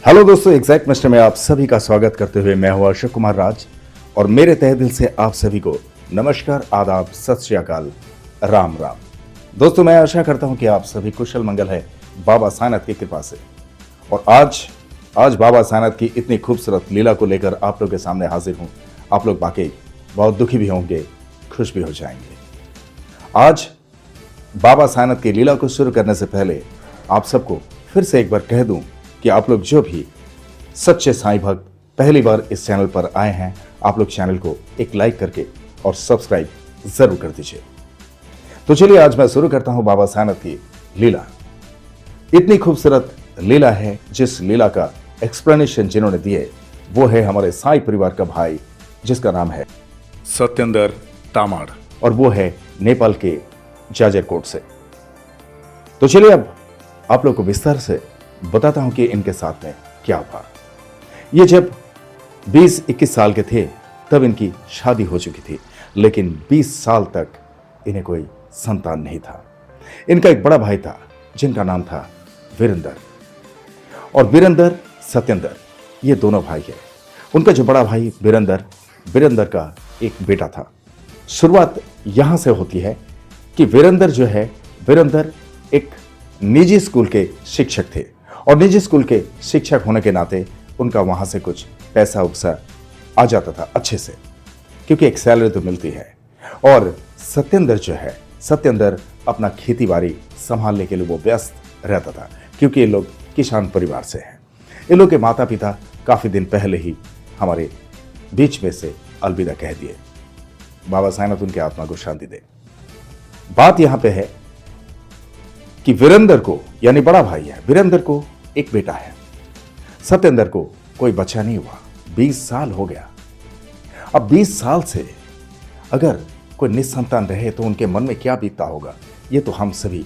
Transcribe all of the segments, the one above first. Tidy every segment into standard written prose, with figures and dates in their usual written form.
Hello दोस्तों, exact mister में आप सभी का स्वागत करते हुए मैं हूं अशोक कुमार राज और मेरे तहे दिल से आप सभी को नमस्कार, आदाब, सत श्री अकाल, राम राम। दोस्तों, मैं आशा करता हूं कि आप सभी कुशल मंगल है बाबा साईनाथ की कृपा से। और आज बाबा साईनाथ की इतनी खूबसूरत लीला को लेकर आप लोग के सामने हाजिर हूं। आप लोग वाकई बहुत दुखी भी होंगे, खुश भी हो जाएंगे। आज बाबा साईनाथ की लीला को शुरू करने से पहले आप सबको फिर से एक बार कह दूं कि आप लोग जो भी सच्चे साईं भक्त पहली बार इस चैनल पर आए हैं, आप लोग चैनल को एक लाइक करके और सब्सक्राइब जरूर कर दीजिए। तो चलिए आज मैं शुरू करता हूं बाबा साईनाथ की लीला। इतनी खूबसूरत लीला है, जिस लीला का एक्सप्लेनेशन जिन्होंने दिए वो है हमारे साईं परिवार का भाई, जिसका नाम है सत्येंद्र तामाड़, और वो है नेपाल के जाजरकोट से। तो चलिए अब आप लोग को विस्तार से बताता हूं कि इनके साथ में क्या हुआ। ये जब 20-21 साल के थे तब इनकी शादी हो चुकी थी, लेकिन 20 साल तक इन्हें कोई संतान नहीं था। इनका एक बड़ा भाई था जिनका नाम था वीरेंद्र, और वीरेंद्र सत्येंद्र ये दोनों भाई हैं। उनका जो बड़ा भाई वीरेंद्र का एक बेटा था। शुरुआत यहां से होती है कि वीरेंद्र एक निजी स्कूल के शिक्षक थे, और निजी स्कूल के शिक्षक होने के नाते उनका वहां से कुछ पैसा उगसा आ जाता था अच्छे से, क्योंकि एक सैलरी तो मिलती है। और सत्येंद्र अपना खेती बाड़ी संभालने के लिए वो व्यस्त रहता था, क्योंकि ये लोग किसान परिवार से हैं। इन लोग के माता पिता काफी दिन पहले ही हमारे बीच में से अलविदा कह दिए। बाबा साईनाथ उनके आत्मा को शांति दे। बात यहां पे है कि वीरेंद्र को, यानी बड़ा भाई है, वीरेंद्र को एक बेटा है। सत्येंद्र को कोई बच्चा नहीं हुआ। 20 साल हो गया। अब 20 साल से अगर कोई निसंतान रहे तो उनके मन में क्या बीतता होगा, ये तो हम सभी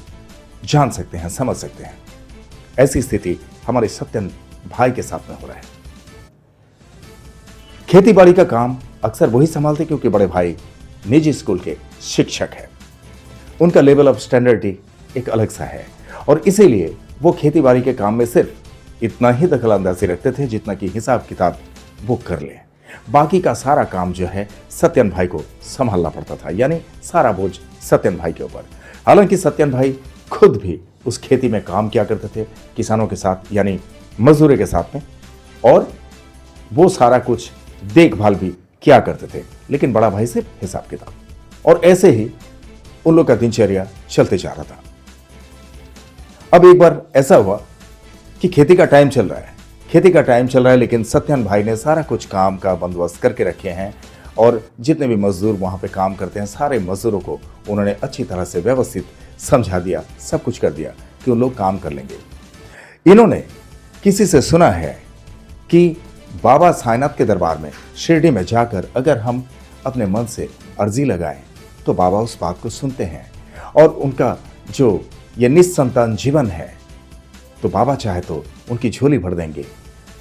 जान सकते हैं, समझ सकते हैं। ऐसी स्थिति हमारे सत्येंद्र भाई के साथ में हो रहा है। खेती बाड़ी का काम अक्सर वही संभालते, क्योंकि बड़े भाई निजी स्कूल के शिक्षक हैं। उनका लेवल ऑफ स्टैंडर्ड एक अलग सा है, और इसीलिए वो खेती बाड़ी के काम में सिर्फ इतना ही दखलंदाजी रखते थे जितना कि हिसाब किताब वो कर ले। बाकी का सारा काम जो है सत्येंद्र भाई को संभालना पड़ता था, यानी सारा बोझ सत्येंद्र भाई के ऊपर। हालांकि सत्येंद्र भाई खुद भी उस खेती में काम किया करते थे, किसानों के साथ, यानी मजदूरों के साथ में, और वो सारा कुछ देखभाल भी किया करते थे, लेकिन बड़ा भाई सिर्फ हिसाब किताब। और ऐसे ही उन लोग का दिनचर्या चलते जा रहा था। अब एक बार ऐसा हुआ कि खेती का टाइम चल रहा है, लेकिन सत्येंद्र भाई ने सारा कुछ काम का बंदोबस्त करके रखे हैं, और जितने भी मजदूर वहां पे काम करते हैं, सारे मजदूरों को उन्होंने अच्छी तरह से व्यवस्थित समझा दिया, सब कुछ कर दिया कि उन लोग काम कर लेंगे। इन्होंने किसी से सुना है कि बाबा साईनाथ के दरबार में, शिरडी में जाकर अगर हम अपने मन से अर्जी लगाएं तो बाबा उस बात को सुनते हैं, और उनका जो ये निसंतान जीवन है तो बाबा चाहे तो उनकी झोली भर देंगे,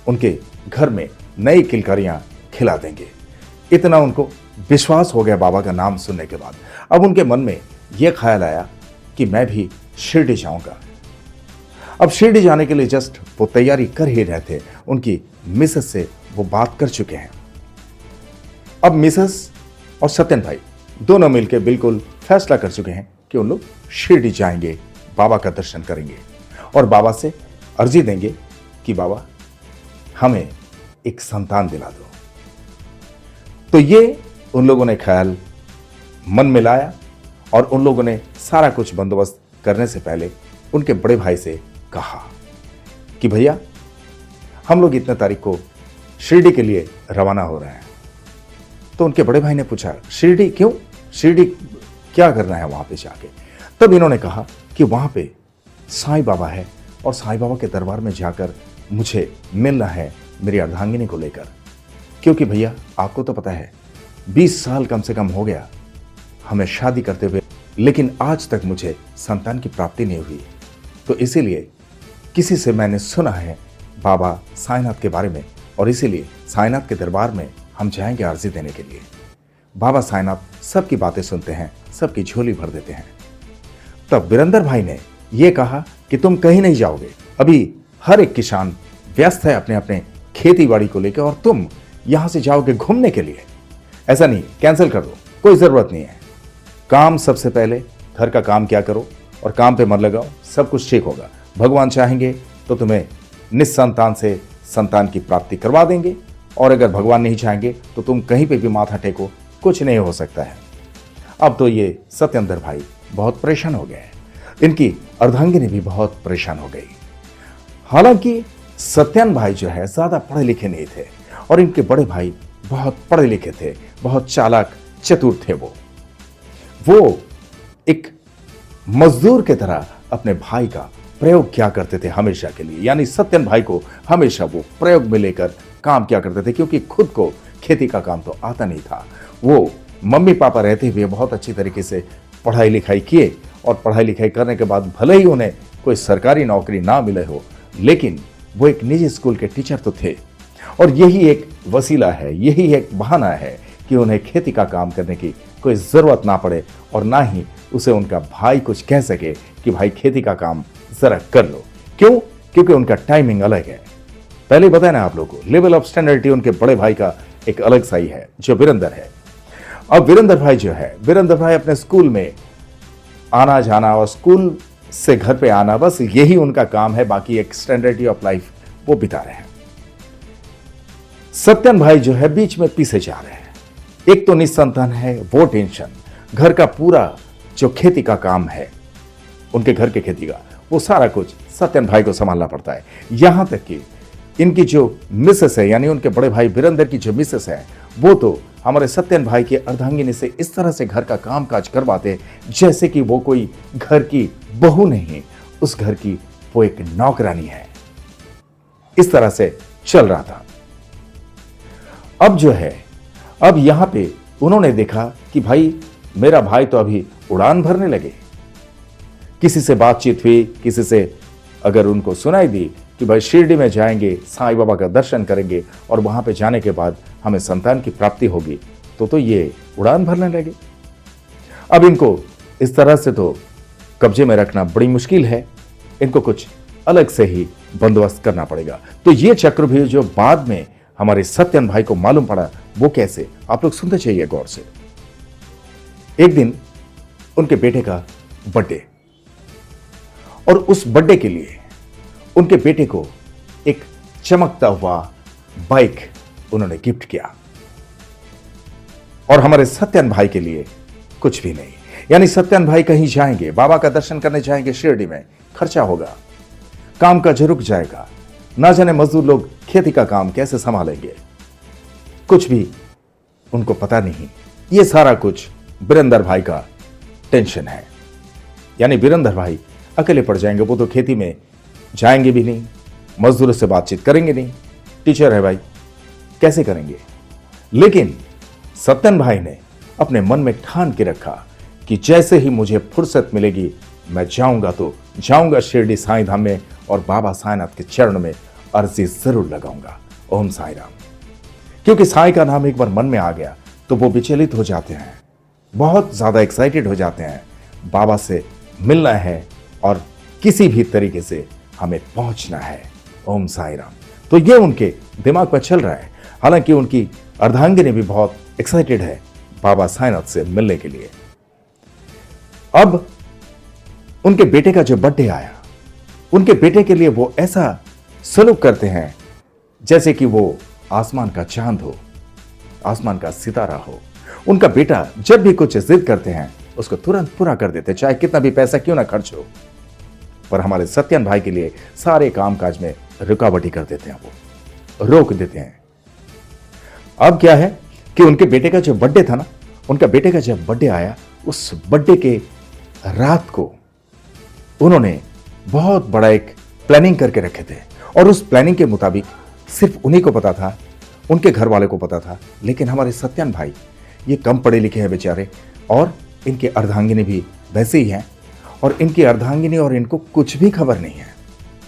उनके घर में नई किलकारियां खिला देंगे। इतना उनको विश्वास हो गया बाबा का नाम सुनने के बाद। अब उनके मन में यह ख्याल आया कि मैं भी शिरडी जाऊंगा। अब शिरडी जाने के लिए जस्ट वो तैयारी कर ही रहे थे। उनकी मिसेस से वो बात कर चुके हैं। अब मिसेस और सत्येंद्र भाई दोनों मिलकर बिल्कुल फैसला कर चुके हैं कि उन लोग शिरडी जाएंगे, बाबा का दर्शन करेंगे और बाबा से अर्जी देंगे कि बाबा हमें एक संतान दिला दो। तो ये उन लोगों ने ख्याल मन में लाया, और उन लोगों ने सारा कुछ बंदोबस्त करने से पहले उनके बड़े भाई से कहा कि भैया हम लोग इतने तारीख को शिरडी के लिए रवाना हो रहे हैं। तो उनके बड़े भाई ने पूछा, शिरडी क्यों? शिरडी क्या करना है वहां पे जाके? तब इन्होंने कहा कि वहां पे साईं बाबा है, और साईं बाबा के दरबार में जाकर मुझे मिलना है मेरी अर्धांगिनी को लेकर। क्योंकि भैया आपको तो पता है 20 साल कम से कम हो गया हमें शादी करते हुए, लेकिन आज तक मुझे संतान की प्राप्ति नहीं हुई। तो इसीलिए किसी से मैंने सुना है बाबा साईनाथ के बारे में, और इसीलिए साईनाथ के दरबार में हम जाएंगे अर्जी देने के लिए। बाबा साईनाथ सबकी बातें सुनते हैं, सबकी झोली भर देते हैं। तब वीरेंद्र भाई ने यह कहा कि तुम कहीं नहीं जाओगे, अभी हर एक किसान व्यस्त है अपने अपने खेती बाड़ी को लेकर और तुम यहां से जाओगे घूमने के लिए। ऐसा नहीं, कैंसिल कर दो, कोई जरूरत नहीं है। काम सबसे पहले, घर का काम क्या करो और काम पे मन लगाओ, सब कुछ ठीक होगा। भगवान चाहेंगे तो तुम्हें निस्संतान से संतान की प्राप्ति करवा देंगे, और अगर भगवान नहीं चाहेंगे तो तुम कहीं पे भी माथा टेको, कुछ नहीं हो सकता है। अब तो ये सत्येंद्र भाई बहुत परेशान हो गए, इनकी अर्धांगिनी भी बहुत परेशान हो गई। हालांकि सत्यन भाई जो है ज्यादा पढ़े लिखे नहीं थे और इनके बड़े भाई बहुत पढ़े लिखे थे, बहुत चालाक चतुर थे। वो एक मजदूर की तरह अपने भाई का प्रयोग क्या करते थे हमेशा के लिए, यानी सत्यन भाई को हमेशा वो प्रयोग में लेकर काम क्या करते थे, क्योंकि खुद को खेती का काम तो आता नहीं था। वो मम्मी पापा रहते हुए बहुत अच्छी तरीके से पढ़ाई लिखाई किए, और पढ़ाई लिखाई करने के बाद भले ही उन्हें कोई सरकारी नौकरी ना मिले हो, लेकिन वो एक निजी स्कूल के टीचर तो थे। और यही एक वसीला है, यही एक बहाना है कि उन्हें खेती का काम करने की कोई ज़रूरत ना पड़े, और ना ही उसे उनका भाई कुछ कह सके कि भाई खेती का काम ज़रा कर लो। क्यों? क्योंकि उनका टाइमिंग अलग है। पहले बताया ना आप लोगों को, लेवल ऑफ स्टैंडर्डिटी उनके बड़े भाई का एक अलग सा ही है, जो वीरेंद्र है। अब वीरेंद्र भाई जो है, वीरेंद्र भाई अपने स्कूल में आना जाना और स्कूल से घर पे आना, बस यही उनका काम है। बाकी एक स्टैंडर्डिटी ऑफ लाइफ वो बिता रहे हैं। सत्यन भाई जो है बीच में पीछे जा रहे हैं। एक तो निस्संतान है, वो टेंशन, घर का पूरा जो खेती का काम है, उनके घर के खेती का, वो सारा कुछ सत्यन भाई को संभालना पड़ता है। यहां तक कि इनकी जो मिसेस है, यानी उनके बड़े भाई वीरेंद्र की जो मिसेस है, वो तो हमारे सत्यन भाई के अर्धांगिनी से इस तरह से घर का काम काज करवाते जैसे कि वो कोई घर की बहू नहीं, उस घर की वो एक नौकरानी है। इस तरह से चल रहा था। अब जो है, अब यहां पे उन्होंने देखा कि भाई मेरा भाई तो अभी उड़ान भरने लगे। किसी से बातचीत हुई, किसी से अगर उनको सुनाई दी कि भाई शिरडी में जाएंगे, साईं बाबा का दर्शन करेंगे और वहां पे जाने के बाद हमें संतान की प्राप्ति होगी, तो ये उड़ान भरने लगे। अब इनको इस तरह से तो कब्जे में रखना बड़ी मुश्किल है, इनको कुछ अलग से ही बंदोबस्त करना पड़ेगा। तो ये चक्र भी जो बाद में हमारे सत्यन भाई को मालूम पड़ा, वो कैसे, आप लोग सुनते चाहिए गौर से। एक दिन उनके बेटे का बर्थडे, और उस बर्थडे के लिए उनके बेटे को एक चमकता हुआ बाइक उन्होंने गिफ्ट किया, और हमारे सत्यन भाई के लिए कुछ भी नहीं। यानी सत्यन भाई कहीं जाएंगे, बाबा का दर्शन करने जाएंगे शिरडी में, खर्चा होगा, काम काज रुक जाएगा, ना जाने मजदूर लोग खेती का काम कैसे संभालेंगे, कुछ भी उनको पता नहीं। ये सारा कुछ वीरेंद्र भाई का टेंशन है। यानी वीरेंद्र भाई अकेले पड़ जाएंगे, वो तो खेती में जाएंगे भी नहीं, मजदूरों से बातचीत करेंगे नहीं, टीचर है भाई, कैसे करेंगे। लेकिन सत्यन भाई ने अपने मन में ठान के रखा कि जैसे ही मुझे फुर्सत मिलेगी मैं जाऊंगा तो जाऊंगा शिरडी साईं धाम में, और बाबा साईनाथ के चरण में अर्जी जरूर लगाऊंगा, ओम साईं राम। क्योंकि साईं का नाम एक बार मन में आ गया तो वो विचलित हो जाते हैं, बहुत ज्यादा एक्साइटेड हो जाते हैं। बाबा से मिलना है और किसी भी तरीके से हमें पहुंचना है, ओम साईं राम। तो ये उनके दिमाग पर चल रहा है। हालांकि उनकी अर्धांगिनी भी बहुत एक्साइटेड है बाबा साईनाथ से मिलने के लिए। अब उनके बेटे का जो बर्थडे आया, उनके बेटे के लिए वो ऐसा सलूक करते हैं जैसे कि वो आसमान का चांद हो, आसमान का सितारा हो। उनका बेटा जब भी कुछ जिद करते हैं उसको तुरंत पूरा कर देते, चाहे कितना भी पैसा क्यों ना खर्च हो। पर हमारे सत्यन भाई के लिए सारे कामकाज में रुकावटी कर देते हैं, वो रोक देते हैं। अब क्या है कि उनके बेटे का जो बर्थडे था ना, उनका बेटे का जब बर्थडे आया, उस बर्थडे के रात को उन्होंने बहुत बड़ा एक प्लानिंग करके रखे थे, और उस प्लानिंग के मुताबिक सिर्फ उन्हीं को पता था, उनके घर वाले को पता था। लेकिन हमारे सत्यन भाई ये कम पढ़े लिखे हैं बेचारे, और इनके अर्धांगिनी भी वैसे ही हैं, और इनकी अर्धांगिनी और इनको कुछ भी खबर नहीं है,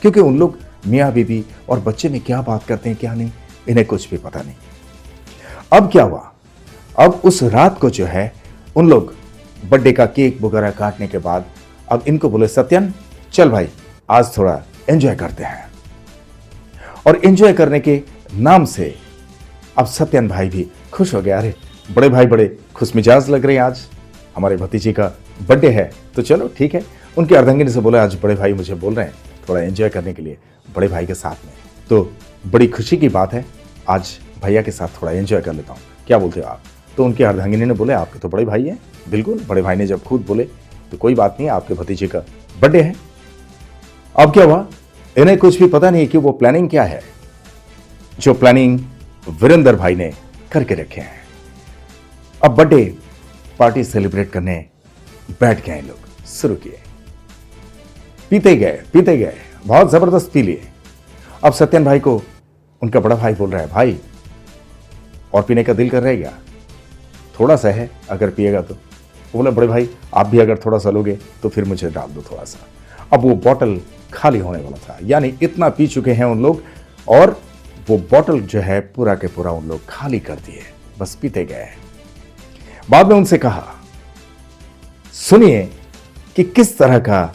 क्योंकि उन लोग मियाँ बीबी और बच्चे में क्या बात करते हैं क्या नहीं, इन्हें कुछ भी पता नहीं। अब क्या हुआ, अब उस रात को जो है उन लोग बर्थडे का केक वगैरह काटने के बाद अब इनको बोले, सत्यन चल भाई आज थोड़ा एंजॉय करते हैं। और एंजॉय करने के नाम से अब सत्यन भाई भी खुश हो गया। अरे बड़े भाई बड़े खुशमिजाज लग रहे हैं, आज हमारे भतीजे का बर्थडे है, तो चलो ठीक है। उनके अर्धांगिनी से बोला, आज बड़े भाई मुझे बोल रहे हैं थोड़ा एंजॉय करने के लिए बड़े भाई के साथ में, तो बड़ी खुशी की बात है, आज भैया के साथ थोड़ा एंजॉय कर लेता हूँ, क्या बोलते हो आप? तो उनके अर्धांगिनी ने बोले, आपके तो बड़े भाई हैं। बिल्कुल, बड़े भाई ने जब खुद बोले तो कोई बात नहीं, आपके भतीजे का बर्थडे है। अब क्या हुआ, इन्हें कुछ भी पता नहीं कि वो प्लानिंग क्या है, जो प्लानिंग वीरेंद्र भाई ने करके रखे हैं। अब बर्थडे पार्टी सेलिब्रेट करने बैठ गए लोग, शुरू किए, पीते गए, बहुत जबरदस्त पी लिए। अब सत्यन भाई को उनका बड़ा भाई बोल रहा है, भाई और पीने का दिल कर रहा है क्या? थोड़ा सा है, अगर पिएगा तो। वो बोला, बड़े भाई आप भी अगर थोड़ा सा लोगे तो फिर मुझे डाल दो थोड़ा सा। अब वो बॉटल खाली होने वाला था, यानी इतना पी चुके हैं उन लोग, और वो बॉटल जो है पूरा के पूरा उन लोग खाली कर दिए, बस पीते गए। बाद में उनसे कहा, सुनिए कि किस तरह का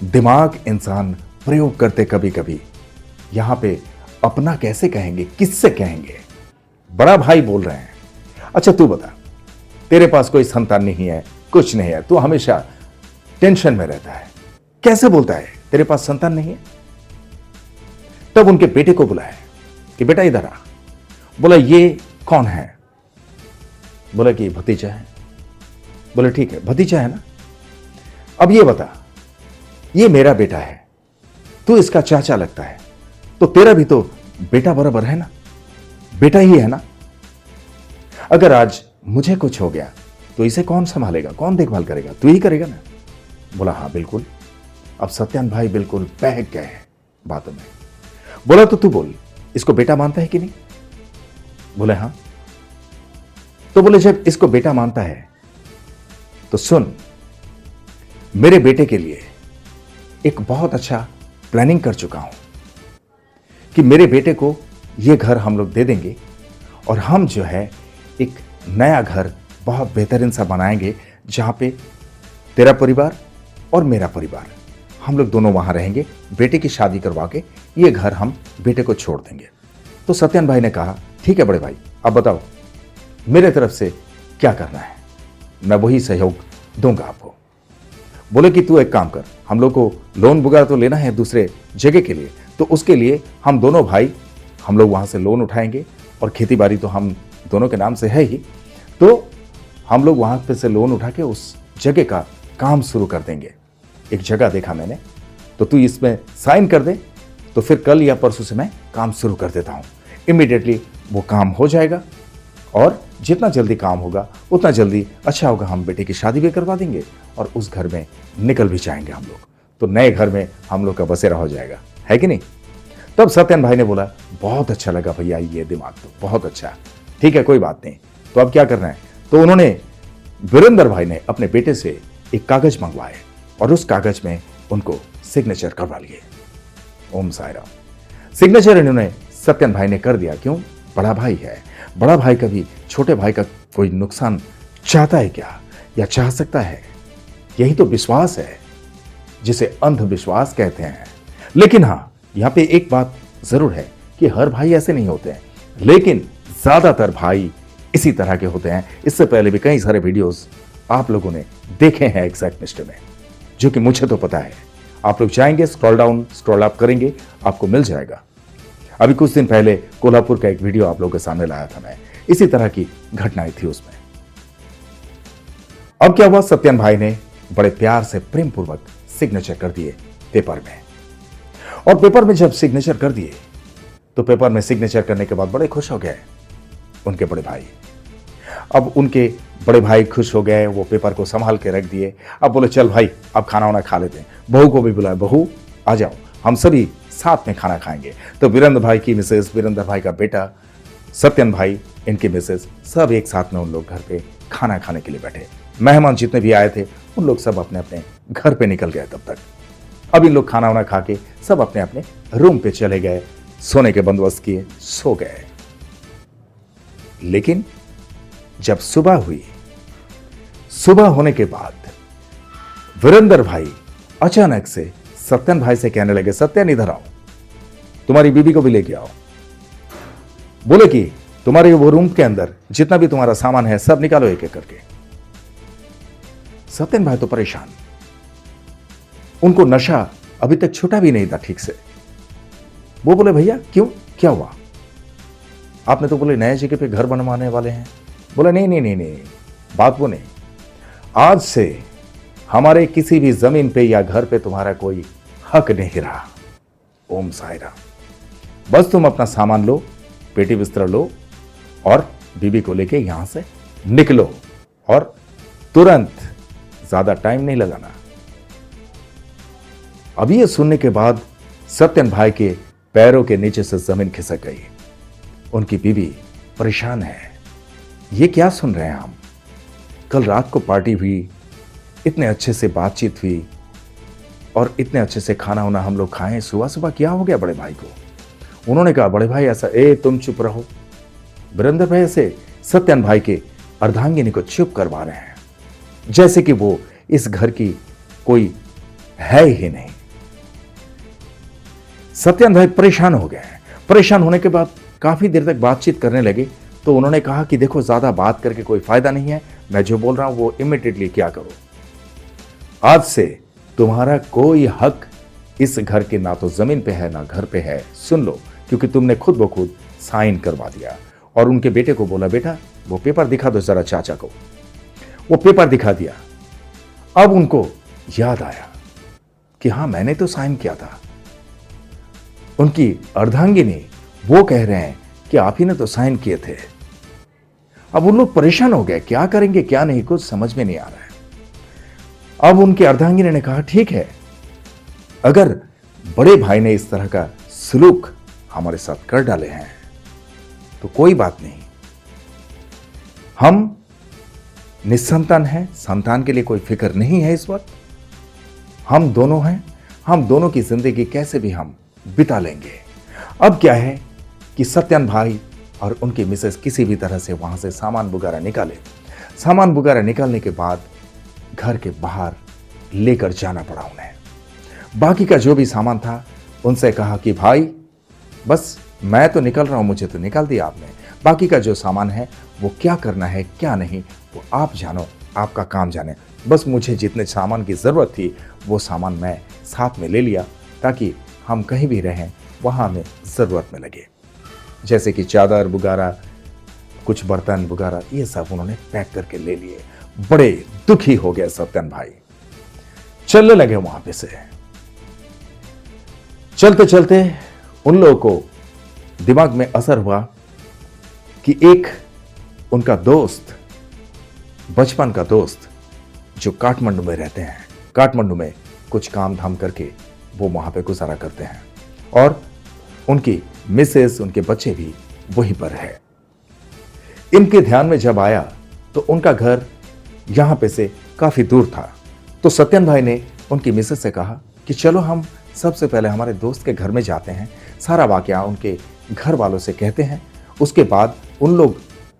दिमाग इंसान प्रयोग करते कभी कभी। यहां पे अपना कैसे कहेंगे, किससे कहेंगे? बड़ा भाई बोल रहे हैं, अच्छा तू बता, तेरे पास कोई संतान नहीं है, कुछ नहीं है, तू हमेशा टेंशन में रहता है, कैसे बोलता है तेरे पास संतान नहीं है? तब उनके बेटे को बुलाया कि बेटा इधर आ। बोला, ये कौन है? बोला कि भतीजा है। बोले ठीक है, भतीजा है ना, अब ये बता, ये मेरा बेटा है, तू इसका चाचा लगता है, तो तेरा भी तो बेटा बराबर है ना, बेटा ही है ना। अगर आज मुझे कुछ हो गया तो इसे कौन संभालेगा, कौन देखभाल करेगा? तू ही करेगा ना। बोला हाँ बिल्कुल। अब सत्यन भाई बिल्कुल बहक गए हैं बातों में। बोला, तो तू बोल, इसको बेटा मानता है कि नहीं? बोले हाँ। तो बोले, जब इसको बेटा मानता है तो सुन, मेरे बेटे के लिए एक बहुत अच्छा प्लानिंग कर चुका हूं कि मेरे बेटे को यह घर हम लोग दे देंगे, और हम जो है एक नया घर बहुत बेहतरीन सा बनाएंगे, जहां पे तेरा परिवार और मेरा परिवार, हम लोग दोनों वहां रहेंगे। बेटे की शादी करवा के ये घर हम बेटे को छोड़ देंगे। तो सत्यन भाई ने कहा, ठीक है बड़े भाई, अब बताओ मेरे तरफ से क्या करना है, मैं वही सहयोग दूंगा आपको। बोले कि तू एक काम कर, हम लोग को लोन वगैरह तो लेना है दूसरे जगह के लिए, तो उसके लिए हम दोनों भाई हम लोग वहां से लोन उठाएंगे, और खेती बाड़ी तो हम दोनों के नाम से है ही, तो हम लोग वहां पे से लोन उठा के उस जगह का काम शुरू कर देंगे। एक जगह देखा मैंने, तो तू इसमें साइन कर दे, तो फिर कल या परसों से मैं काम शुरू कर देता हूं। इमीडिएटली वो काम हो जाएगा, और जितना जल्दी काम होगा उतना जल्दी अच्छा होगा, हम बेटे की शादी भी करवा देंगे और उस घर में निकल भी जाएंगे हम लोग, तो नए घर में हम लोग का बसेरा हो जाएगा, है कि नहीं? तब सत्यन भाई ने बोला, बहुत अच्छा लगा भैया, ये दिमाग तो बहुत अच्छा, ठीक है कोई बात नहीं, तो अब क्या करना है? तो उन्होंने, वीरेंद्र भाई ने अपने बेटे से एक कागज मंगवाए, और उस कागज में उनको सिग्नेचर करवा लिए। ओम साई राम। सिग्नेचर इन्होंने सत्यन भाई ने कर दिया। क्यों? बड़ा भाई है, बड़ा भाई कभी छोटे भाई का कोई नुकसान चाहता है क्या, या चाह सकता है? यही तो विश्वास है, जिसे अंधविश्वास कहते हैं। लेकिन हां, यहां पे एक बात जरूर है कि हर भाई ऐसे नहीं होते हैं, लेकिन ज्यादातर भाई इसी तरह के होते हैं। इससे पहले भी कई सारे वीडियोस आप लोगों ने देखे हैं एग्जैक्टनिस्ट में, जो कि मुझे तो पता है। आप लोग चाहेंगे स्क्रॉल डाउन स्क्रॉल अप करेंगे, आपको मिल जाएगा। अभी कुछ दिन पहले कोल्हापुर का एक वीडियो आप लोगों के सामने लाया था मैं, इसी तरह की घटनाएं थी उसमें। अब क्या हुआ, सत्यन भाई ने बड़े प्यार से प्रेम पूर्वक सिग्नेचर कर दिए पेपर में, और पेपर में जब सिग्नेचर कर दिए तो पेपर में सिग्नेचर करने के बाद बड़े खुश हो गए उनके बड़े भाई। अब उनके बड़े भाई खुश हो गए, वो पेपर को संभाल के रख दिए। अब बोले, चल भाई अब खाना वाना खा लेते हैं। बहू को भी बुलाया, बहू आ जाओ, हम सभी साथ में खाना खाएंगे। तो वीरेंद्र भाई की मिसेज, वीरेंद्र भाई का बेटा सत्यन भाई, इनकी मिसेज, सब एक साथ में उन लोग घर पे खाना खाने के लिए बैठे। मेहमान जितने भी आए थे उन लोग सब अपने अपने घर पे निकल गए तब तक। अब इन लोग खाना वाना खा के सब अपने अपने रूम पे चले गए, सोने के बंदोबस्त किए, सो गए। लेकिन जब सुबह हुई, सुबह होने के बाद वीरेंद्र भाई अचानक से सत्यन भाई से कहने लगे, सत्यन इधर आओ। तुम्हारी बीबी को भी लेके आओ। बोले कि तुम्हारे वो रूम के अंदर जितना भी तुम्हारा सामान है सब निकालो एक एक करके। सत्यन भाई तो परेशान, उनको नशा अभी तक छूटा भी नहीं था ठीक से। वो बोले भैया क्यों, क्या हुआ? आपने तो बोले नए जगह पे घर बनवाने वाले हैं। बोला नहीं नहीं नहीं नहीं, बात वो नहीं, आज से हमारे किसी भी जमीन पे या घर पे तुम्हारा कोई हक नहीं रहा। ओम साई राम। बस तुम अपना सामान लो, पेटी बिस्तर लो और बीबी को लेके यहां से निकलो, और तुरंत, ज्यादा टाइम नहीं लगाना। अब ये सुनने के बाद सत्यन भाई के पैरों के नीचे से जमीन खिसक गई। उनकी बीवी परेशान है, ये क्या सुन रहे हैं हम? कल रात को पार्टी हुई, इतने अच्छे से बातचीत हुई और इतने अच्छे से खाना वाना हम लोग खाएं, सुबह सुबह क्या हो गया बड़े भाई को? उन्होंने कहा बड़े भाई ऐसा, तुम चुप रहो। वीरेंद्र भाई ऐसे सत्यन भाई के अर्धांगिनी को चुप करवा रहे हैं, जैसे कि वो इस घर की कोई है ही नहीं। सत्यन भाई परेशान हो गए। परेशान होने के बाद काफी देर तक बातचीत करने लगे, तो उन्होंने कहा कि देखो ज्यादा बात करके कोई फायदा नहीं है, मैं जो बोल रहा हूं वो इमीडिएटली क्या करो। आज से तुम्हारा कोई हक इस घर के ना तो जमीन पे है ना घर पे है, सुन लो, क्योंकि तुमने खुद ब खुद साइन करवा दिया। और उनके बेटे को बोला बेटा वो पेपर दिखा दो जरा चाचा को। वो पेपर दिखा दिया। अब उनको याद आया कि हां मैंने तो साइन किया था। उनकी अर्धांगिनी वो कह रहे हैं कि आप ही ने तो साइन किए थे। अब उन लोग परेशान हो गए, क्या करेंगे क्या नहीं, कुछ समझ में नहीं आ रहा है। अब उनके अर्धांगिनी ने कहा ठीक है, अगर बड़े भाई ने इस तरह का सलूक हमारे साथ कर डाले हैं तो कोई बात नहीं, हम निसंतान हैं, संतान के लिए कोई फिक्र नहीं है इस वक्त, हम दोनों हैं, हम दोनों की जिंदगी कैसे भी हम बिता लेंगे। अब क्या है कि सत्यन भाई और उनकी मिसेस किसी भी तरह से वहां से सामान वगैरह निकाले। सामान वगैरह निकालने के बाद घर के बाहर लेकर जाना पड़ा उन्हें। बाकी का जो भी सामान था उनसे कहा कि भाई बस मैं तो निकल रहा हूं, मुझे तो निकाल दिया आपने, बाकी का जो सामान है वो क्या करना है क्या नहीं वो आप जानो, आपका काम जाने, बस मुझे जितने सामान की जरूरत थी वो सामान मैं साथ में ले लिया, ताकि हम कहीं भी रहें वहां हमें जरूरत में लगे। जैसे कि चादर वगैरह, कुछ बर्तन वगैरह, ये सब उन्होंने पैक करके ले लिए। बड़े दुखी हो गए सत्यन भाई, चलने लगे वहां पे से। चलते चलते उन लोगों को दिमाग में असर हुआ कि एक उनका दोस्त, बचपन का दोस्त जो काठमांडू में रहते हैं, काठमांडू में कुछ काम धाम करके वो वहां पे गुजारा करते हैं, और उनकी मिसेस, उनके बच्चे भी वहीं पर है। इनके ध्यान में जब आया तो उनका घर यहां पे से काफी दूर था, तो सत्यन भाई ने उनकी मिसेस से कहा कि चलो हम सबसे पहले हमारे दोस्त के घर में जाते हैं, सारा वाकया उनके घर वालों से कहते हैं, उसके बाद उन लोग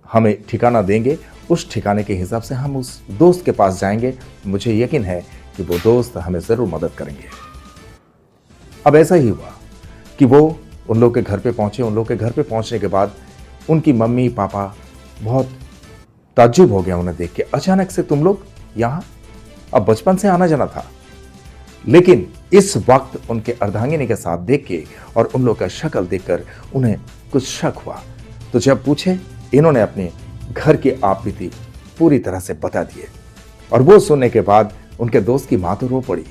हमें ठिकाना देंगे, उस ठिकाने के हिसाब से हम उस दोस्त के पास जाएंगे, मुझे यकीन है कि वो दोस्त हमें जरूर मदद करेंगे। अब ऐसा ही हुआ कि वो उन लोग के घर पे पहुंचे। उन लोग के घर पे पहुंचने के बाद उनकी मम्मी पापा बहुत ताज्जुब हो गया उन्हें देख के, अचानक से तुम लोग यहां, अब बचपन से आना जाना था, लेकिन इस वक्त उनके अर्धांगिनी के साथ देख के और उन लोग का शक्ल देखकर उन्हें कुछ शक हुआ। तो जब पूछे, इन्होंने अपने घर की आप बीती पूरी तरह से बता दिए, और वो सुनने के बाद उनके दोस्त की मां तो रो पड़ी।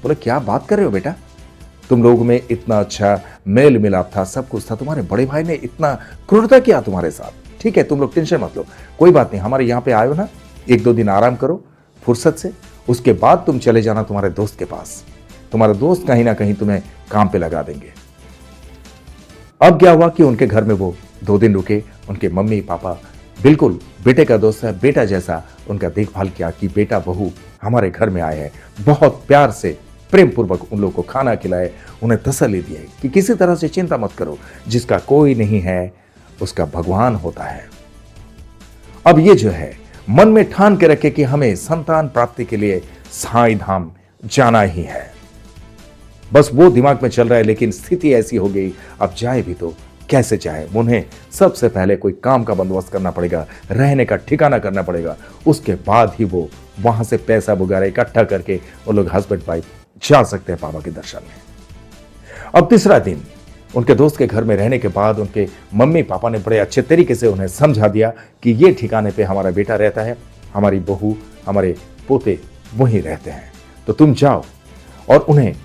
बोले क्या बात कर रहे हो बेटा, तुम लोगों में इतना अच्छा मेल मिलाप था, सब कुछ था, तुम्हारे बड़े भाई ने इतना क्रूरता किया तुम्हारे साथ। ठीक है तुम लोग टेंशन मत लो, कोई बात नहीं, हमारे यहाँ पे आए हो ना, 1-2 दिन आराम करो फुर्सत से, उसके बाद तुम चले जाना तुम्हारे दोस्त के पास, तुम्हारा दोस्त कहीं ना कहीं तुम्हें काम पे लगा देंगे। अब क्या हुआ कि उनके घर में वो 2 दिन रुके। उनके मम्मी पापा बिल्कुल बेटे का दोस्त है, बेटा जैसा उनका देखभाल किया कि बेटा बहू हमारे घर में आए हैं, बहुत प्यार से प्रेम पूर्वक उन लोगों को खाना खिलाए, उन्हें तसल्ली दिए कि किसी तरह से चिंता मत करो, जिसका कोई नहीं है उसका भगवान होता है। अब ये जो है मन में ठान के रखे कि हमें संतान प्राप्ति के लिए साईं धाम जाना ही है। बस वो दिमाग में चल रहा है, लेकिन स्थिति ऐसी हो गई, अब जाए भी तो कैसे जाए। उन्हें सबसे पहले कोई काम का बंदोबस्त करना पड़ेगा, रहने का ठिकाना करना पड़ेगा, उसके बाद ही वो वहां से पैसा वगैरह इकट्ठा करके वो लोग हस्बैंड वाइफ जा सकते हैं बाबा के दर्शन में। अब तीसरा दिन उनके दोस्त के घर में रहने के बाद उनके मम्मी पापा ने बड़े अच्छे तरीके से उन्हें समझा दिया कि ये ठिकाने पे हमारा बेटा रहता है, हमारी बहू, हमारे पोते वहीं रहते हैं, तो तुम जाओ। और उन्हें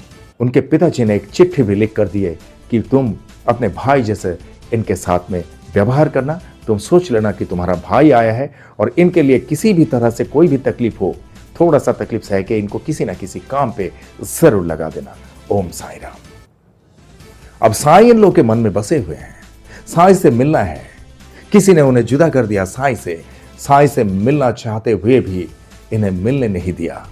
उनके पिताजी ने एक चिट्ठी भी लिख कर दिए कि तुम अपने भाई जैसे इनके साथ में व्यवहार करना, तुम सोच लेना कि तुम्हारा भाई आया है और इनके लिए किसी भी तरह से कोई भी तकलीफ हो, थोड़ा सा तकलीफ सह के इनको किसी ना किसी काम पे जरूर लगा देना। ओम साई राम। अब साई इन लोग के मन में बसे हुए हैं, साई से मिलना है। किसी ने उन्हें जुदा कर दिया साई से मिलना चाहते हुए भी इन्हें मिलने नहीं दिया।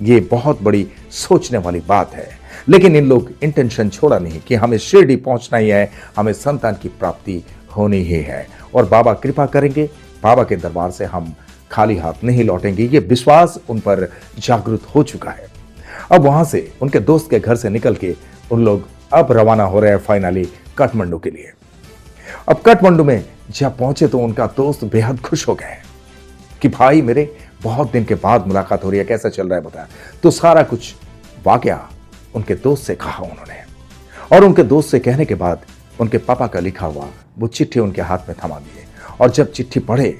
ये बहुत बड़ी सोचने वाली बात है, लेकिन इन लोग इंटेंशन छोड़ा नहीं कि हमें शिरडी पहुंचना ही है, हमें संतान की प्राप्ति होनी ही है और बाबा कृपा करेंगे, बाबा के दरबार से हम खाली हाथ नहीं लौटेंगे। ये विश्वास उन पर जागृत हो चुका है। अब वहां से उनके दोस्त के घर से निकल के उन लोग अब रवाना हो रहे हैं फाइनली काठमांडू के लिए। अब काठमांडू में जब पहुंचे तो उनका दोस्त बेहद खुश हो गए कि भाई मेरे बहुत दिन के बाद मुलाकात हो रही है, कैसा चल रहा है बता। तो सारा कुछ वाकया उनके दोस्त से कहा उन्होंने, और उनके दोस्त से कहने के बाद उनके पापा का लिखा हुआ वो चिट्ठी उनके हाथ में थमा दिए। और जब चिट्ठी पढ़े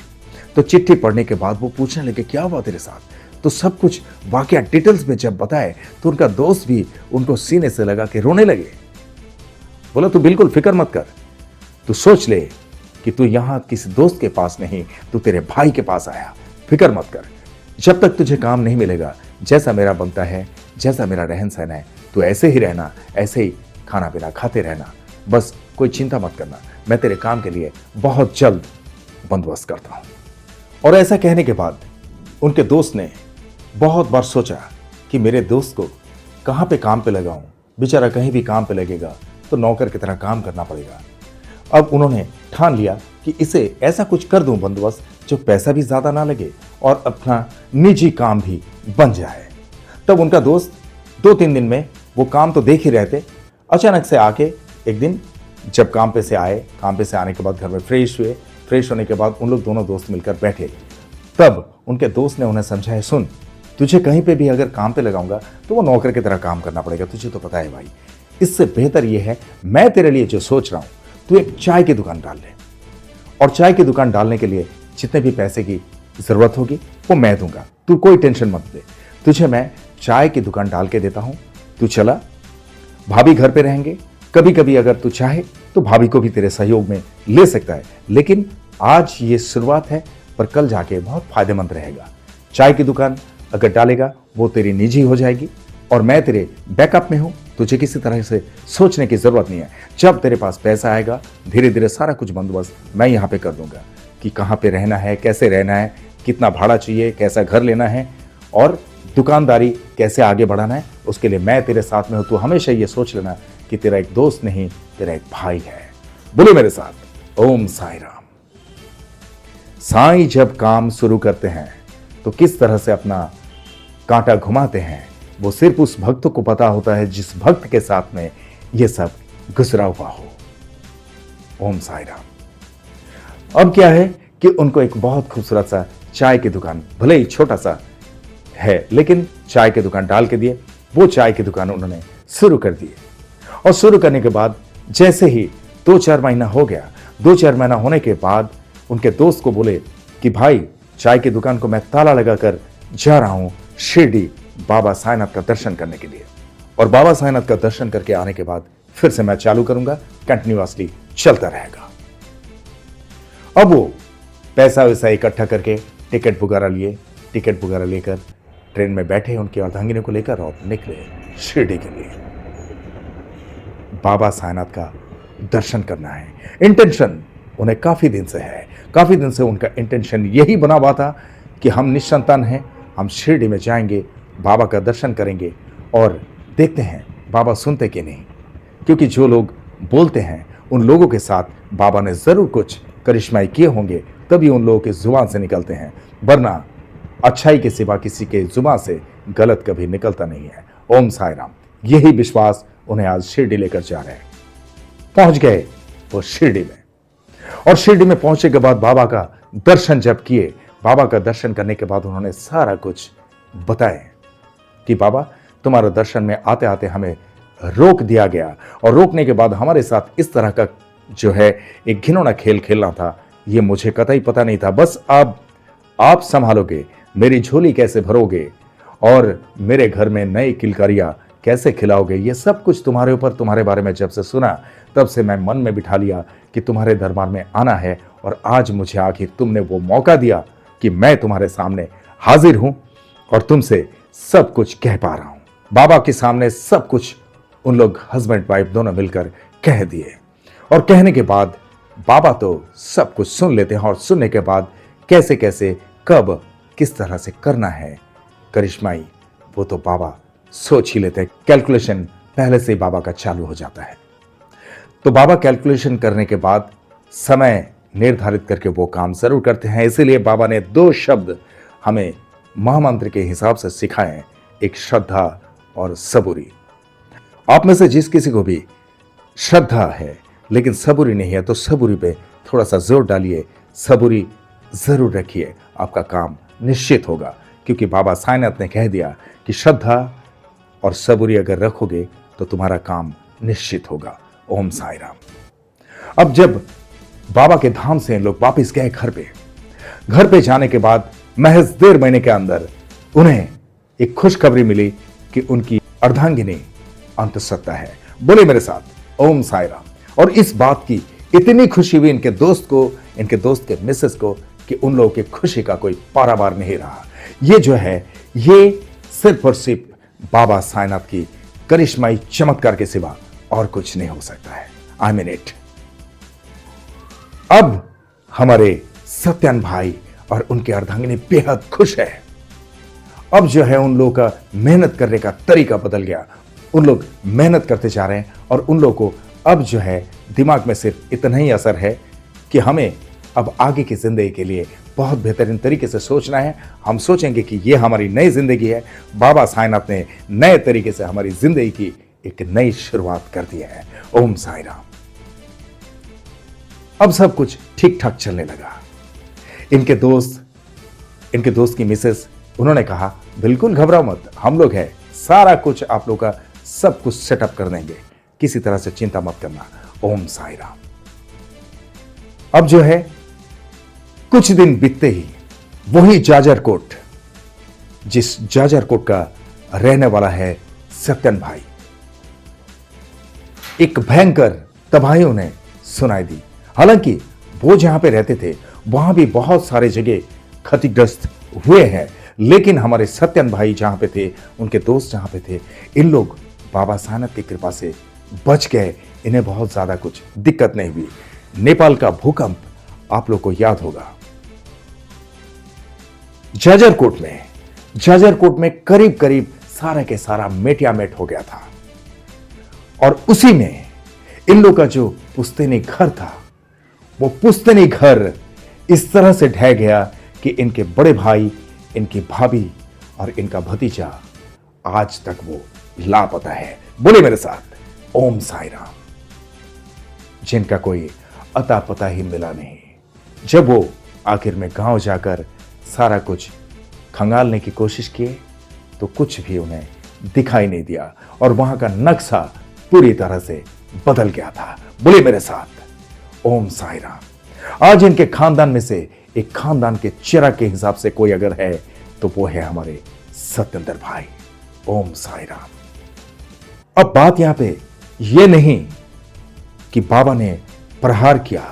तो चिट्ठी पढ़ने के बाद वो पूछने लगे क्या हुआ तेरे साथ। तो सब कुछ वाकया डिटेल्स में जब बताए तो उनका दोस्त भी उनको सीने से लगा के रोने लगे। बोला तू बिल्कुल फिक्र मत कर, तू सोच ले कि तू यहां किसी दोस्त के पास नहीं, तू तेरे भाई के पास आया, फिक्र मत कर। जब तक तुझे काम नहीं मिलेगा, जैसा मेरा बनता है, जैसा मेरा रहन सहन है, तू ऐसे ही रहना, ऐसे ही खाना पीना खाते रहना, बस कोई चिंता मत करना, मैं तेरे काम के लिए बहुत जल्द बंदोबस्त करता हूं। और ऐसा कहने के बाद उनके दोस्त ने बहुत बार सोचा कि मेरे दोस्त को कहां पे काम पे लगाऊं, बेचारा कहीं भी काम पे लगेगा तो नौकर की तरह काम करना पड़ेगा। अब उन्होंने ठान लिया कि इसे ऐसा कुछ कर दूं बंदोबस्त जो पैसा भी ज्यादा ना लगे और अपना निजी काम भी बन जाए। तब उनका दोस्त 2-3 दिन में वो काम तो देख ही रहे थे, अचानक से आके एक दिन जब काम पे से आए, काम पे से आने के बाद घर में फ्रेश हुए, फ्रेश होने के बाद उन लोग दोनों दोस्त मिलकर बैठे। तब उनके दोस्त ने उन्हें समझाया सुन, तुझे कहीं पे भी अगर काम पे लगाऊंगा तो वो नौकर की तरह काम करना पड़ेगा, तुझे तो पता है भाई। इससे बेहतर ये है मैं तेरे लिए जो सोच रहा हूं, तू एक चाय की दुकान डाल ले, और चाय की दुकान डालने के लिए जितने भी पैसे की जरूरत होगी वो मैं दूंगा, तू कोई टेंशन मत ले, तुझे मैं चाय की दुकान डाल के देता हूं, तू चला, भाभी घर पे रहेंगे, कभी कभी अगर तू चाहे तो भाभी को भी तेरे सहयोग में ले सकता है, लेकिन आज ये शुरुआत है पर कल जाके बहुत फायदेमंद रहेगा। चाय की दुकान अगर डालेगा वो तेरी निजी हो जाएगी और मैं तेरे बैकअप में हूं, तुझे किसी तरह से सोचने की जरूरत नहीं है। जब तेरे पास पैसा आएगा धीरे धीरे सारा कुछ बंदोबस्त मैं यहाँ पे कर दूंगा कि कहाँ पे रहना है, कैसे रहना है, कितना भाड़ा चाहिए, कैसा घर लेना है और दुकानदारी कैसे आगे बढ़ाना है, उसके लिए मैं तेरे साथ में हूं। तू हमेशा ये सोच लेना कि तेरा एक दोस्त नहीं, तेरा एक भाई है। बोलो मेरे साथ ओम साई राम। साईं जब काम शुरू करते हैं तो किस तरह से अपना कांटा घुमाते हैं वो सिर्फ उस भक्त को पता होता है जिस भक्त के साथ में ये सब गुजरा हुआ हो। ओम साई राम। अब क्या है कि उनको एक बहुत खूबसूरत सा चाय की दुकान, भले ही छोटा सा है लेकिन चाय की दुकान डाल के दिए। वो चाय की दुकान उन्होंने शुरू कर दी और शुरू करने के बाद जैसे ही 2-4 महीना हो गया, 2-4 महीना होने के बाद उनके दोस्त को बोले कि भाई चाय की दुकान को मैं ताला लगाकर जा रहा हूं शिरडी बाबा साईनाथ का दर्शन करने के लिए, और बाबा साईनाथ का दर्शन करके आने के बाद फिर से मैं चालू करूंगा, कंटिन्यूअसली चलता रहेगा। अब वो पैसा वैसा इकट्ठा करके टिकट वगैरह लिए, टिकट वगैरह लेकर ट्रेन में बैठे उनकी अर्धांगिनी को लेकर और निकले शिरडी के लिए। बाबा साईनाथ का दर्शन करना है, इंटेंशन उन्हें काफी दिन से है, काफी दिन से उनका इंटेंशन यही बना हुआ था कि हम निसंतान हैं, हम शिरडी में जाएंगे, बाबा का दर्शन करेंगे और देखते हैं बाबा सुनते कि नहीं, क्योंकि जो लोग बोलते हैं उन लोगों के साथ बाबा ने जरूर कुछ करिश्माई किए होंगे, तभी उन लोगों की जुबान से निकलते हैं, वरना अच्छाई के सिवा किसी के जुबान से गलत कभी निकलता नहीं है। ओम साई राम। यही विश्वास उन्हें आज शिरडी लेकर जा रहे हैं। पहुंच गए वो शिरडी में, और शिरडी में पहुंचने के बाद बाबा का दर्शन जब किए, बाबा का दर्शन करने के बाद उन्होंने सारा कुछ बताया कि बाबा तुम्हारे दर्शन में आते आते हमें रोक दिया गया, और रोकने के बाद हमारे साथ इस तरह का जो है एक घिनौना खेल खेलना था, ये मुझे कतई पता नहीं था। बस अब आप संभालोगे, मेरी झोली कैसे भरोगे और मेरे घर में नई किलकारियां कैसे खिलाओगे, ये सब कुछ तुम्हारे ऊपर, तुम्हारे बारे में जब से सुना तब से मैं मन में बिठा लिया कि तुम्हारे दरबार में आना है, और आज मुझे आखिर तुमने वो मौका दिया कि मैं तुम्हारे सामने हाजिर हूं और तुमसे सब कुछ कह पा रहा हूं। बाबा के सामने सब कुछ उन लोग हस्बैंड वाइफ दोनों मिलकर कह दिए, और कहने के बाद बाबा तो सब कुछ सुन लेते हैं, और सुनने के बाद कैसे कैसे कब किस तरह से करना है करिश्माई, वो तो बाबा सोच ही लेते हैं। कैलकुलेशन पहले से ही बाबा का चालू हो जाता है। तो बाबा कैलकुलेशन करने के बाद समय निर्धारित करके वो काम जरूर करते हैं। इसीलिए बाबा ने 2 शब्द हमें महामंत्र के हिसाब से सिखाए, एक श्रद्धा और सबूरी। आप में से जिस किसी को भी श्रद्धा है लेकिन सबूरी नहीं है, तो सबूरी पे थोड़ा सा जोर डालिए, सबूरी जरूर रखिए, आपका काम निश्चित होगा। क्योंकि बाबा साईनाथ ने कह दिया कि श्रद्धा और सबूरी अगर रखोगे तो तुम्हारा काम निश्चित होगा। ओम साई राम। अब जब बाबा के धाम से लोग वापस गए घर पे जाने के बाद महज 1.5 महीने के अंदर उन्हें एक खुशखबरी मिली कि उनकी अर्धांगिनी अंतःसत्ता है। बोले मेरे साथ ओम साई राम। और इस बात की इतनी खुशी हुई इनके दोस्त को, इनके दोस्त के मिसेस को, कि उन लोगों की खुशी का कोई पारावार नहीं रहा। ये जो है ये सिर्फ और सिर्फ बाबा साईनाथ की करिश्माई चमत्कार के सिवा और कुछ नहीं हो सकता है। I mean it. अब हमारे सत्यन भाई और उनके अर्धांगिनी बेहद खुश है। अब जो है उन लोगों का मेहनत करने का तरीका बदल गया। उन लोग मेहनत करते जा रहे हैं, और उन लोगों को अब जो है दिमाग में सिर्फ इतना ही असर है कि हमें अब आगे की जिंदगी के लिए बहुत बेहतरीन तरीके से सोचना है। हम सोचेंगे कि ये हमारी नई जिंदगी है। बाबा साईनाथ ने नए तरीके से हमारी जिंदगी की एक नई शुरुआत कर दी है। ओम साई राम। अब सब कुछ ठीक ठाक चलने लगा। इनके दोस्त की मिसेस, उन्होंने कहा बिल्कुल घबराओ मत, हम लोग हैं, सारा कुछ आप लोग का सब कुछ सेटअप कर देंगे, किसी तरह से चिंता मत करना। ओम साई राम। अब जो है कुछ दिन बीतते ही वही जाजरकोट, जिस जाजरकोट का रहने वाला है सत्यन भाई, एक भयंकर तबाही उन्हें सुनाई दी। हालांकि वो जहां पे रहते थे वहां भी बहुत सारे जगह क्षतिग्रस्त हुए हैं, लेकिन हमारे सत्यन भाई जहां पे थे, उनके दोस्त जहां पे थे, इन लोग बाबा साईनाथ की कृपा से बच गए। इन्हें बहुत ज्यादा कुछ दिक्कत नहीं हुई। नेपाल का भूकंप आप लोग को याद होगा। जाजरकोट में करीब करीब सारा के सारा मेटियामेट हो गया था, और उसी में इन लोग का जो पुश्तैनी घर था, वो पुश्तैनी घर इस तरह से ढह गया कि इनके बड़े भाई, इनकी भाभी और इनका भतीजा आज तक वो लापता है। बोले मेरे साथ ओम साई राम। जिनका कोई अता पता ही मिला नहीं। जब वो आखिर में गांव जाकर सारा कुछ खंगालने की कोशिश किए तो कुछ भी उन्हें दिखाई नहीं दिया, और वहां का नक्शा पूरी तरह से बदल गया था। बोले मेरे साथ ओम साई राम। आज इनके खानदान में से एक खानदान के चिराग के हिसाब से कोई अगर है तो वो है हमारे सत्येंद्र भाई। ओम साई राम। अब बात यहां पे ये नहीं कि बाबा ने प्रहार किया,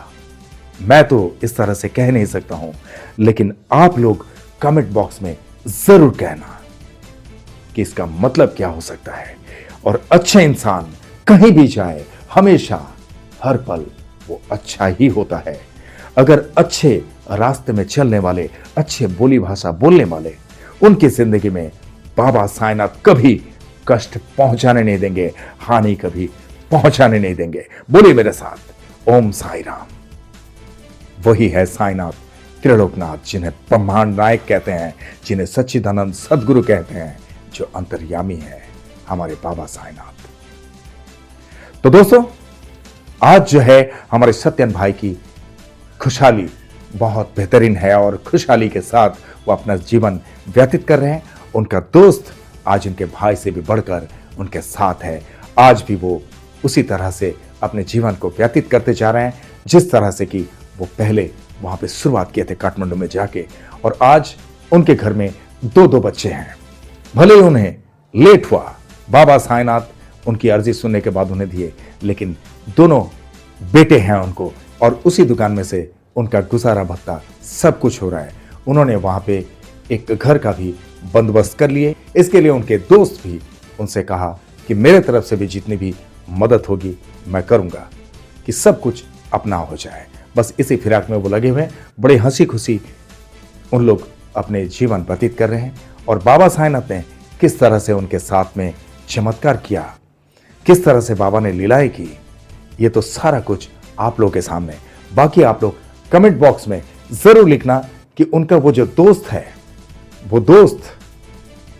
मैं तो इस तरह से कह नहीं सकता हूं, लेकिन आप लोग कमेंट बॉक्स में जरूर कहना कि इसका मतलब क्या हो सकता है। और अच्छा इंसान कहीं भी जाए हमेशा हर पल वो अच्छा ही होता है। अगर अच्छे रास्ते में चलने वाले, अच्छे बोली भाषा बोलने वाले, उनकी जिंदगी में बाबा साईनाथ कभी कष्ट पहुंचाने नहीं देंगे, हानि कभी पहुंचाने नहीं देंगे। बोलिए मेरे साथ ओम साई राम। वही है साईनाथ त्रिलोकनाथ, जिन्हें ब्रह्मांड नायक कहते हैं, जिन्हें सच्चिदानंद सदगुरु कहते हैं, जो अंतर्यामी है हमारे बाबा साईनाथ। तो दोस्तों, आज जो है हमारे सत्यन भाई की खुशहाली बहुत बेहतरीन है और खुशहाली के साथ वो अपना जीवन व्यतीत कर रहे हैं। उनका दोस्त आज उनके भाई से भी बढ़कर उनके साथ है। आज भी वो उसी तरह से अपने जीवन को व्यतीत करते जा रहे हैं जिस तरह से कि वो पहले वहां पे शुरुआत किए थे काठमांडू में जाके। और आज उनके घर में दो बच्चे हैं। भले ही उन्हें लेट हुआ, बाबा साईनाथ उनकी अर्जी सुनने के बाद उन्हें दिए, लेकिन दोनों बेटे हैं उनको और उसी दुकान में से उनका गुजारा भत्ता सब कुछ हो रहा है। उन्होंने वहां पे एक घर का भी बंदोबस्त कर लिए। इसके लिए उनके दोस्त भी उनसे कहा कि मेरे तरफ से भी जितनी भी मदद होगी मैं करूंगा कि सब कुछ अपना हो जाए। बस इसी फिराक में वो लगे हुए हैं। बड़े हंसी खुशी उन लोग अपने जीवन व्यतीत कर रहे हैं। और बाबा साईनाथ ने किस तरह से उनके साथ में चमत्कार किया, किस तरह से बाबा ने लीलाएं की, ये तो सारा कुछ आप लोगों के सामने। बाकी आप लोग कमेंट बॉक्स में जरूर लिखना कि उनका वो जो दोस्त है, वो दोस्त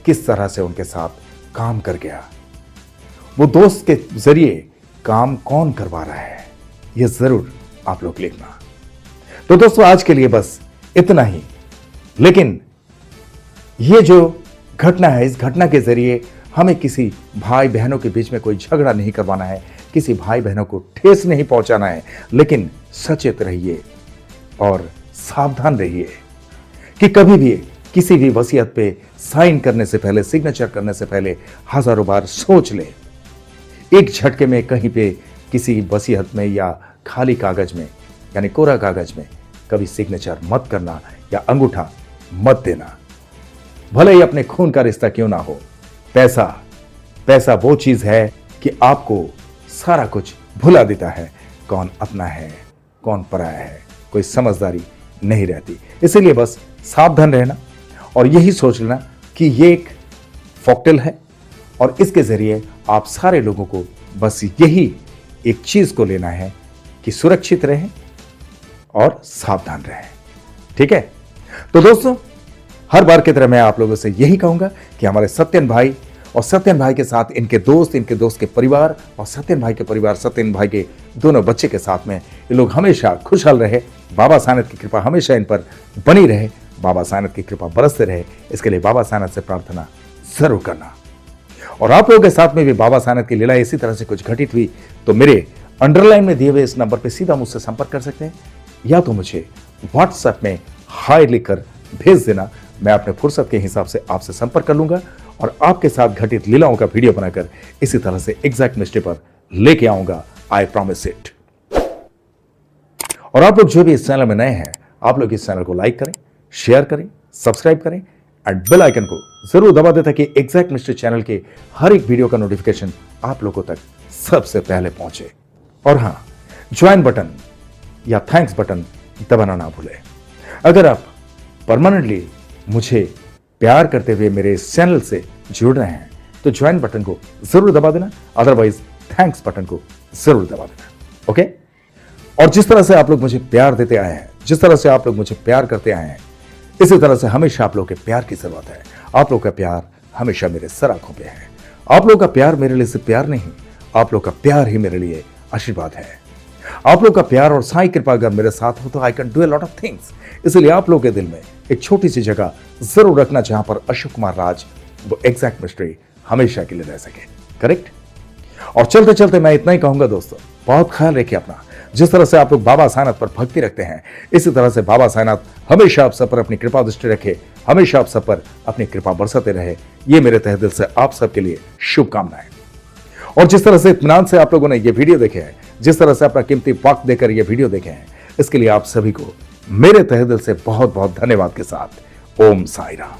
किस तरह से उनके साथ काम कर गया, वो दोस्त के जरिए काम कौन करवा रहा है, ये जरूर आप लोग लिखना। तो दोस्तों, आज के लिए बस इतना ही। लेकिन ये जो घटना है, इस घटना के जरिए हमें किसी भाई बहनों के बीच में कोई झगड़ा नहीं करवाना है, किसी भाई बहनों को ठेस नहीं पहुंचाना है। लेकिन सचेत रहिए और सावधान रहिए कि कभी भी किसी भी वसीयत पे साइन करने से पहले, सिग्नेचर करने से पहले हजारों बार सोच ले। एक झटके में कहीं पे किसी वसीयत में या खाली कागज में, यानी कोरा कागज में कभी सिग्नेचर मत करना या अंगूठा मत देना। भले ही अपने खून का रिश्ता क्यों ना हो। पैसा वो चीज है कि आपको सारा कुछ भुला देता है। कौन अपना है, कौन पराया है, कोई समझदारी नहीं रहती। इसीलिए बस सावधान रहना और यही सोच लेना कि ये एक फॉकटेल है और इसके जरिए आप सारे लोगों को बस यही एक चीज को लेना है कि सुरक्षित रहें और सावधान रहें। ठीक है? तो दोस्तों, हर बार की तरह मैं आप लोगों से यही कहूंगा कि हमारे सत्यन भाई और सत्यन भाई के साथ इनके दोस्त के परिवार और सत्यन भाई के परिवार, सत्यन भाई के दोनों बच्चे के साथ में ये लोग हमेशा खुशहाल रहे। बाबा साईनाथ की कृपा हमेशा इन पर बनी रहे, बाबा साईनाथ की कृपा बरसते रहे। इसके लिए बाबा साईनाथ से प्रार्थना जरूर करना। और आप लोगों के साथ में भी बाबा साईनाथ की लीला इसी तरह से कुछ घटित हुई तो मेरे अंडरलाइन में दिए हुए इस नंबर पर सीधा मुझसे संपर्क कर सकते हैं, या तो मुझे व्हाट्सएप में हाय लिखकर भेज देना। मैं अपने फुर्सत के हिसाब से आपसे संपर्क कर लूंगा और आपके साथ घटित लीलाओं का वीडियो बनाकर इसी तरह से एग्जैक्ट मिस्ट्री पर लेके आऊंगा। I promise it. और आप लोग जो भी इस चैनल में नए हैं, आप लोग इस चैनल को लाइक करें, शेयर करें, सब्सक्राइब करें एंड बेल आइकन को जरूर दबा दें ताकि एग्जैक्ट मिस्ट्री चैनल के हर एक वीडियो का नोटिफिकेशन आप लोगों तक सबसे पहले पहुंचे। और हां, ज्वाइन बटन या थैंक्स बटन दबाना ना भूलें। अगर आप परमानेंटली मुझे प्यार करते हुए मेरे इस चैनल से जुड़ रहे हैं तो ज्वाइन बटन को जरूर दबा देना, अदरवाइज थैंक्स बटन को जरूर दबा देना। ओके? और जिस तरह से आप लोग मुझे प्यार देते आए हैं, जिस तरह से आप लोग मुझे प्यार करते आए हैं, इसी तरह से हमेशा आप लोग के प्यार की जरूरत है। आप लोग का प्यार हमेशा मेरे सर आंखों पे है। आप लोग का प्यार मेरे लिए सिर्फ प्यार नहीं, आप लोग का प्यार ही मेरे लिए आशीर्वाद है। आप लोग का प्यार और साईं कृपा अगर मेरे साथ हो तो I can do a lot of things. इसलिए आप लोगों के दिल में एक छोटी सी जगह जरूर रखना जहां पर अशोक कुमार राज वो एग्जैक्ट मिस्ट्री हमेशा के लिए रह सके। करेक्ट? और चलते चलते मैं इतना ही कहूंगा दोस्तों, बहुत ख्याल रखिए अपना। जिस तरह से आप लोग बाबा साईनाथ पर भक्ति रखते हैं, इसी तरह से बाबा साईनाथ हमेशा आप सब पर अपनी कृपा दृष्टि रखे, हमेशा आप सब पर अपनी कृपा बरसाते रहे। ये मेरे तहे दिल से आप सबके लिए शुभकामनाएं। और जिस तरह से इत्मीनान से आप लोगों ने ये वीडियो देखे हैं, जिस तरह से अपना कीमती वक्त देकर ये वीडियो देखे हैं, इसके लिए आप सभी को मेरे तहे दिल से बहुत बहुत धन्यवाद के साथ ओम साई राम।